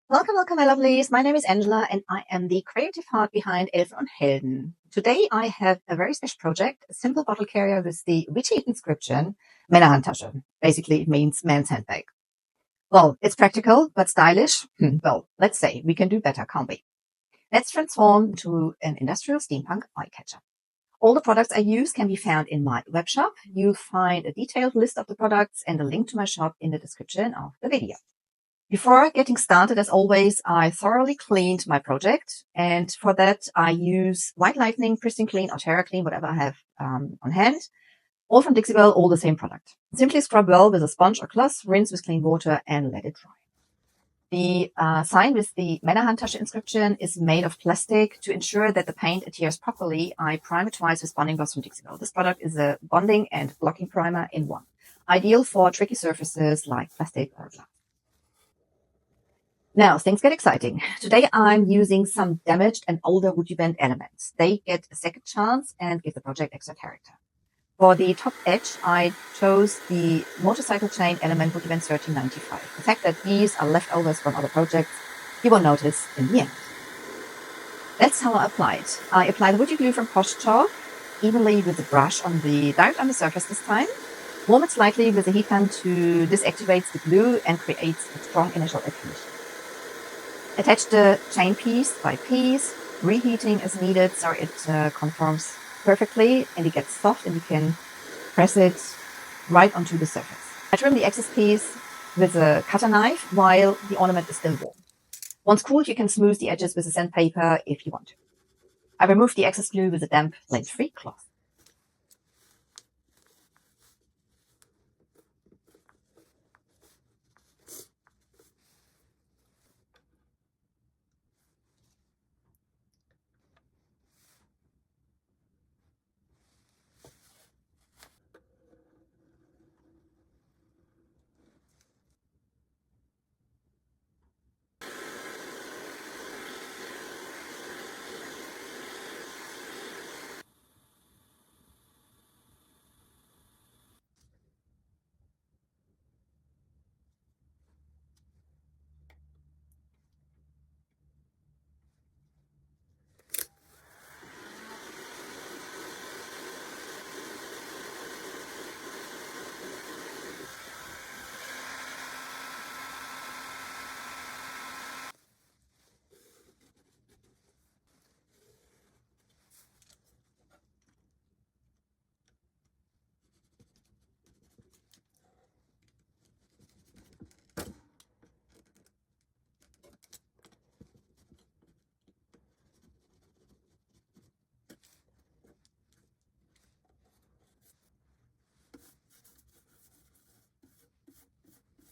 Welcome, my lovelies. My name is Angela, and I am the creative heart behind Elfen und Helden. Today, I have a very special project, a simple bottle carrier with the witty inscription, Männerhandtasche. Basically, it means man's handbag. Well, it's practical, but stylish. Well, let's say we can do better, can't we? Let's transform to an industrial steampunk eye catcher. All the products I use can be found in my web shop. You'll find a detailed list of the products and a link to my shop in the description of the video. Before getting started, as always, I thoroughly cleaned my project, and for that I use White Lightning, Pristine Clean, or Terra Clean, whatever I have on hand, all from Dixie-Bell, all the same product. Simply scrub well with a sponge or cloth, rinse with clean water, and let it dry. The sign with the Männerhandtasche inscription is made of plastic. To ensure that the paint adheres properly, I prime it twice with bonding gloss from Dixie-Bell. This product is a bonding and blocking primer in one, ideal for tricky surfaces like plastic or glass. Now, things get exciting. Today, I'm using some damaged and older WoodUbend elements. They get a second chance and give the project extra character. For the top edge, I chose the motorcycle chain element WoodUbend 1395. The fact that these are leftovers from other projects, you will notice in the end. That's how I apply it. I apply the woody glue from Posh Chalk evenly with the brush direct on the surface this time. Warm it slightly with a heat gun to disactivate the glue and creates a strong initial adhesion. Attach the chain piece by piece, reheating as needed so it conforms perfectly and it gets soft and you can press it right onto the surface. I trim the excess piece with a cutter knife while the ornament is still warm. Once cooled, you can smooth the edges with a sandpaper if you want to. I remove the excess glue with a damp, lint-free cloth.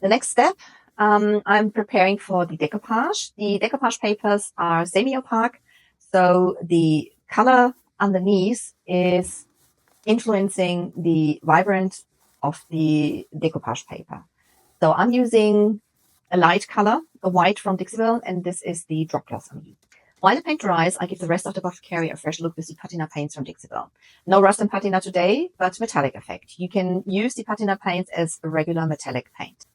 The next step, I'm preparing for the decoupage. The decoupage papers are semi-opaque, so the color underneath is influencing the vibrance of the decoupage paper. So I'm using a light color, a white from Dixie-Bell, and this is the drop cloth I'm using. While the paint dries, I give the rest of the bottle carrier a fresh look with the patina paints from Dixie-Bell. No rust and patina today, but metallic effect. You can use the patina paints as a regular metallic paint.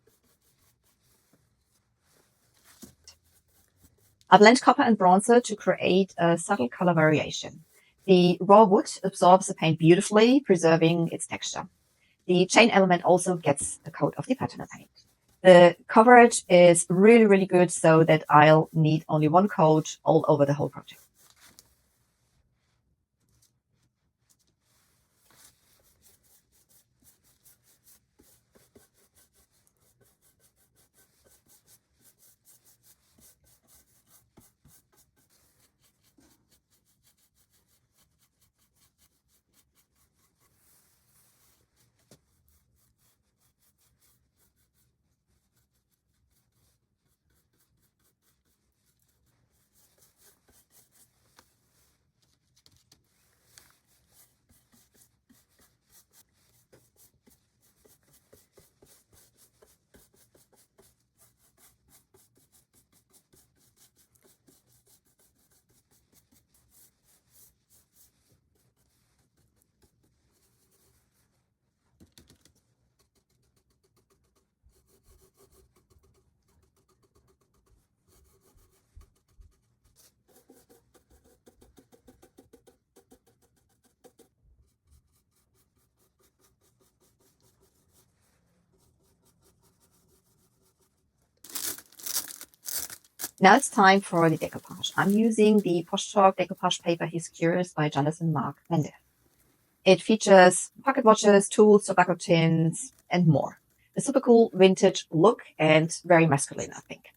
I blend copper and bronzer to create a subtle color variation. The raw wood absorbs the paint beautifully, preserving its texture. The chain element also gets a coat of the patina paint. The coverage is really good, so that I'll need only one coat all over the whole project. Now it's time for the decoupage. I'm using the Posh Chalk Decoupage paper He's Curious by Jonathan Mark Mendez. It features pocket watches, tools, tobacco tins, and more. A super cool vintage look and very masculine, I think.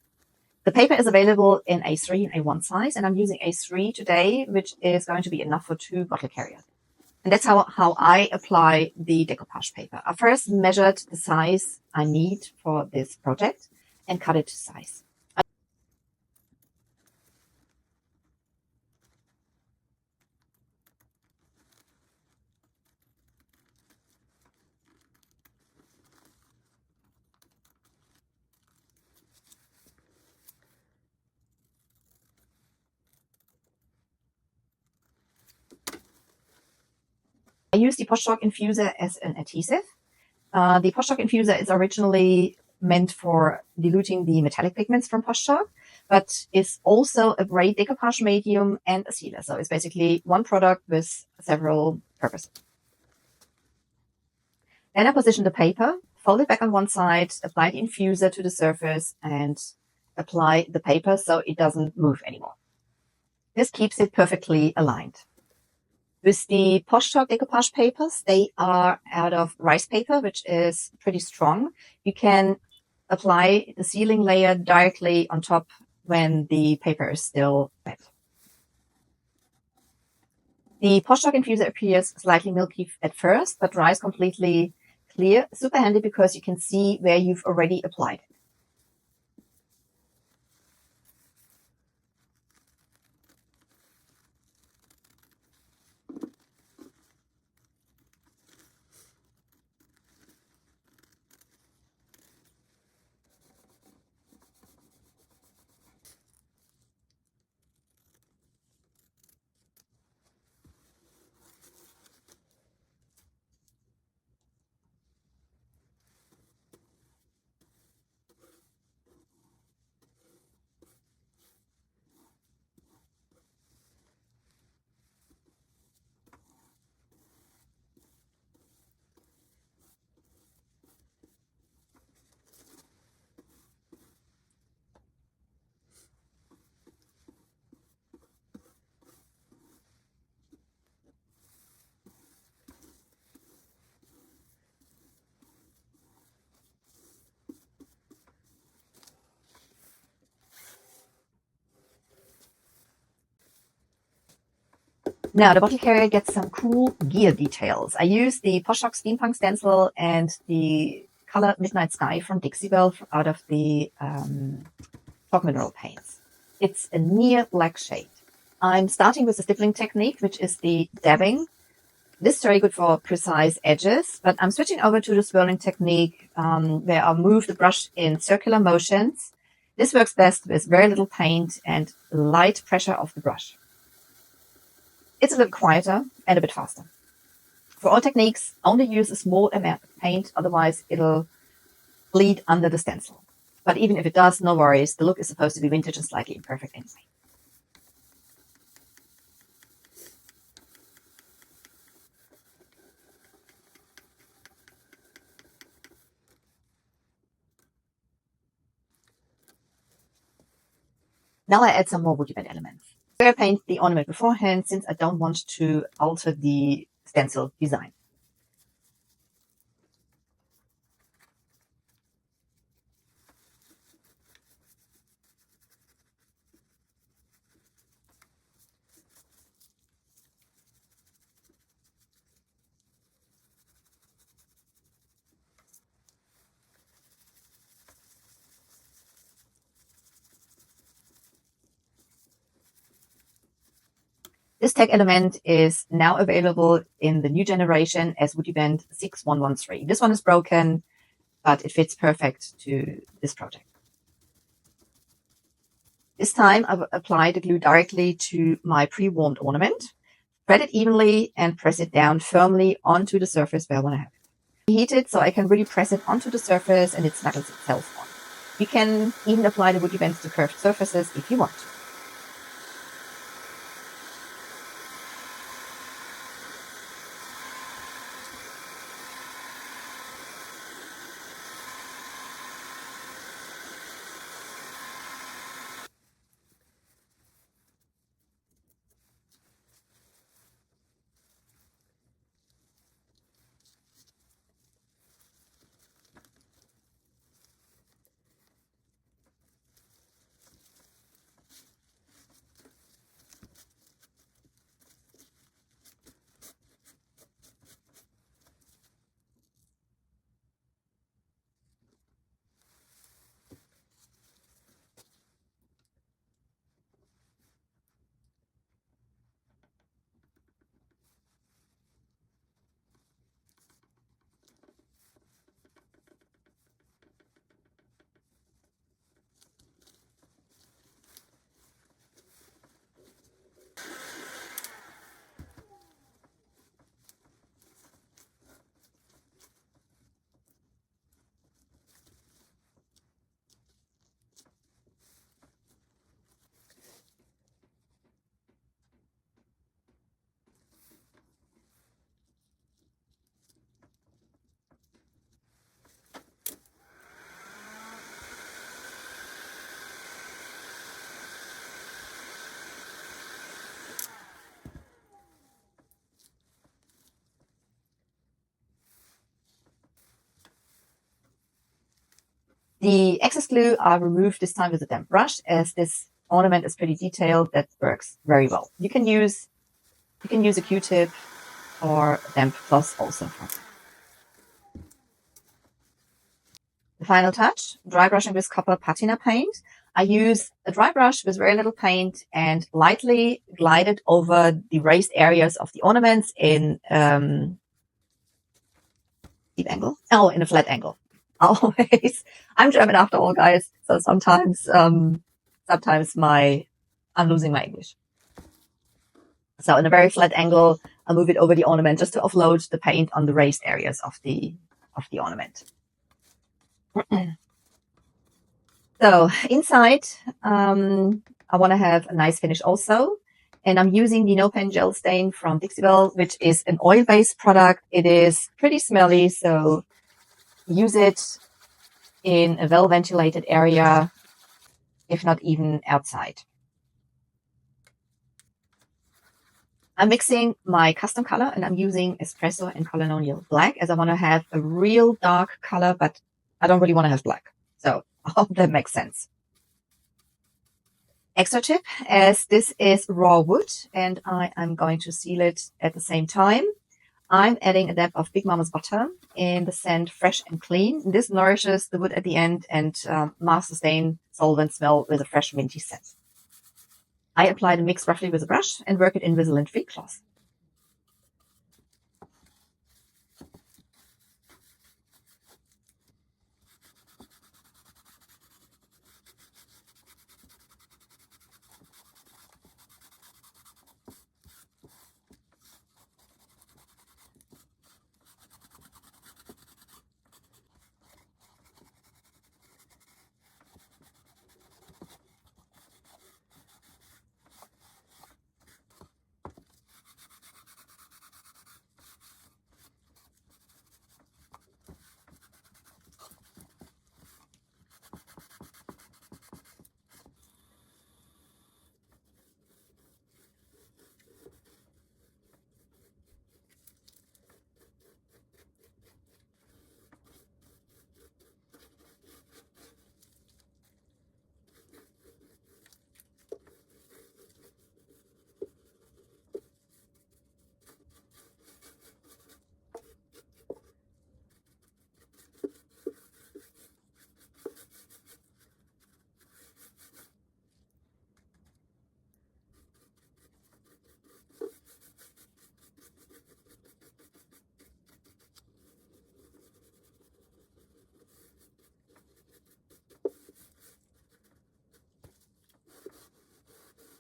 The paper is available in A3 and A1 size, and I'm using A3 today, which is going to be enough for 2 bottle carriers. And that's how I apply the decoupage paper. I first measured the size I need for this project and cut it to size. I use the Posh Chalk Infusor as an adhesive. The Posh Chalk Infusor is originally meant for diluting the metallic pigments from Posh Chalk, but is also a great decoupage medium and a sealer. So it's basically one product with several purposes. Then I position the paper, fold it back on one side, apply the infuser to the surface, and apply the paper so it doesn't move anymore. This keeps it perfectly aligned. With the Posh Chalk decoupage papers, they are out of rice paper, which is pretty strong. You can apply the sealing layer directly on top when the paper is still wet. The Posh Chalk Infusor appears slightly milky at first, but dries completely clear. Super handy because you can see where you've already applied it. Now the bottle carrier gets some cool gear details. I use the Posh Chalk Steampunk stencil and the color Midnight Sky from Dixie out of the chalk mineral paints. It's a near black shade. I'm starting with the stippling technique, which is the dabbing. This is very good for precise edges, but I'm switching over to the swirling technique where I'll move the brush in circular motions. This works best with very little paint and light pressure of the brush. It's a little quieter and a bit faster. For all techniques, only use a small amount of paint, otherwise it'll bleed under the stencil. But even if it does, no worries, the look is supposed to be vintage and slightly imperfect anyway. Now I add some more WoodUbend elements. I paint the ornament beforehand since I don't want to alter the stencil design. This tag element is now available in the new generation as WoodUbend 6113. This one is broken, but it fits perfect to this project. This time I've applied the glue directly to my pre-warmed ornament. Spread it evenly and press it down firmly onto the surface where I want to have it. Heat it so I can really press it onto the surface and it snuggles itself on. You can even apply the WoodUbend to curved surfaces if you want to. The excess glue I removed this time with a damp brush, as this ornament is pretty detailed. That works very well. You can use a Q-tip or a damp cloth also. The final touch, dry brushing with copper patina paint. I use a dry brush with very little paint and lightly glide it over the raised areas of the ornaments in deep angle. Oh, in a flat angle. Always. I'm German after all, guys. So sometimes I'm losing my English. So in a very flat angle, I'll move it over the ornament just to offload the paint on the raised areas of the ornament. So inside, I want to have a nice finish also. And I'm using the No Pen Gel Stain from Dixie-Belle, which is an oil-based product. It is pretty smelly, so use it in a well-ventilated area, if not even outside. I'm mixing my custom color, and I'm using Espresso and Colonial Black, as I want to have a real dark color, but I don't really want to have black. So I hope that makes sense. Extra tip, as this is raw wood and I am going to seal it at the same time, I'm adding a dab of Big Mama's butter in the scent Fresh and Clean. This nourishes the wood at the end and masks the stain solvent smell with a fresh minty scent. I apply the mix roughly with a brush and work it in with a lint-free cloth.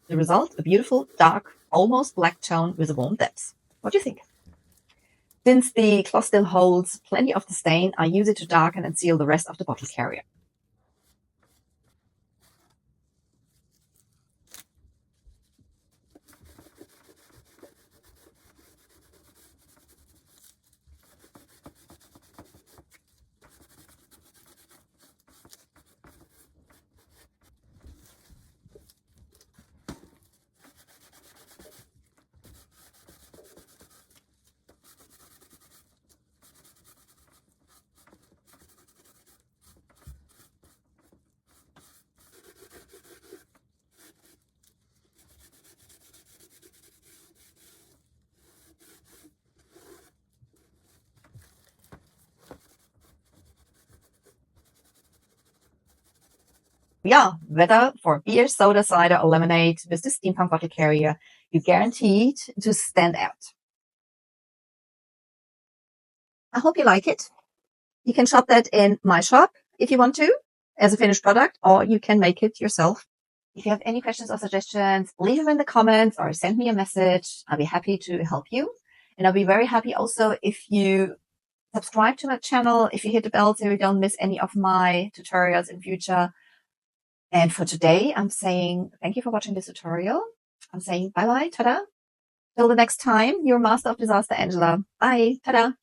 The result, a beautiful, dark, almost black tone with a warm depth. What do you think? Since the cloth still holds plenty of the stain, I use it to darken and seal the rest of the bottle carrier. Yeah, whether for beer, soda, cider, or lemonade, with the Steampunk bottle carrier, you're guaranteed to stand out. I hope you like it. You can shop that in my shop if you want to, as a finished product, or you can make it yourself. If you have any questions or suggestions, leave them in the comments or send me a message. I'll be happy to help you. And I'll be very happy also if you subscribe to my channel, if you hit the bell so you don't miss any of my tutorials in future. And for today, I'm saying thank you for watching this tutorial. I'm saying bye-bye, ta-da. Till the next time, your Master of Disaster, Angela. Bye, ta-da.